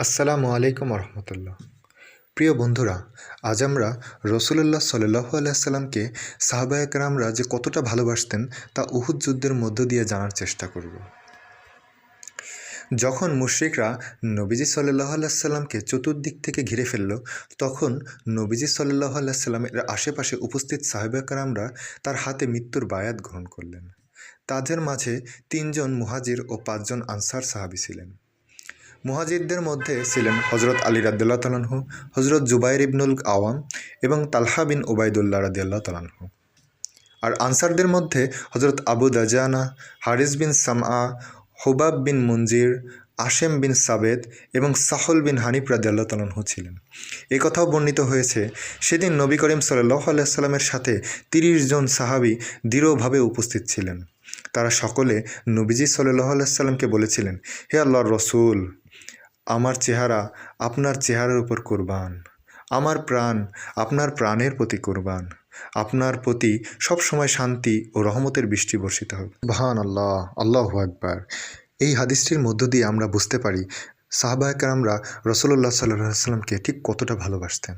আসসালামু আলাইকুম রহমতুল্লাহ। প্রিয় বন্ধুরা, আজ আমরা রসুলুল্লাহ সাল্লাল্লাহু আলাইহি সাল্লামকে সাহাবায়ে কেরামরা যে কতটা ভালোবাসতেন তা উহুদ যুদ্ধের মধ্য দিয়ে জানার চেষ্টা করব। যখন মুশরিকরা নবীজি সাল্লাল্লাহু আলাইহি সাল্লামকে চতুর্দিক থেকে ঘিরে ফেলল, তখন নবীজি সাল্লাল্লাহু আলাইহি সাল্লামের আশেপাশে উপস্থিত সাহাবায়ে কেরামরা তার হাতে মৃত্যুর বায়াত গ্রহণ করলেন। তাদের মাঝে ৩ জন মুহাজির ও ৫ জন আনসার সাহাবী ছিলেন। মুহাজিরদের মধ্যে ছিলেন হজরত আলী রাদিয়াল্লাহু তাআলা আনহু, হজরত জুবাইর ইবনুল আওয়াম এবং তালহা বিন উবাইদুল্লাহ রাদিয়াল্লাহু তাআলা আনহু। আর আনসারদের মধ্যে হজরত আবু দাজানা, হারিস বিন সামআ, হুবাব বিন মুনজির, আশেম বিন সাবেত এবং সাহল বিন হানিফ রাদিয়াল্লাহু তাআলা আনহু ছিলেন। এ কথাও বর্ণিত হয়েছে, সেদিন নবী করিম সাল্লাল্লাহু আলাইহি সাল্লামের সাথে ৩০ জন সাহাবী দৃঢ়ভাবে উপস্থিত ছিলেন। তারা সকলে নবীজি সাল্লাল্লাহু আলাইহি সাল্লামকে বলেছিলেন, হে আল্লাহর রসূল, আমার চেহারা আপনার চেহারার উপর কুরবান, আমার প্রাণ আপনার প্রাণের প্রতি কুরবান, আপনার প্রতি সবসময় শান্তি ও রহমতের বৃষ্টি বর্ষিত হোক। সুবহানাল্লাহ, আল্লাহু আকবার। এই হাদিসটির মধ্য দিয়ে আমরা বুঝতে পারি সাহাবায়ে কেরামরা রাসূলুল্লাহ সাল্লাল্লাহু আলাইহি সাল্লামকে ঠিক কতটা ভালোবাসতেন।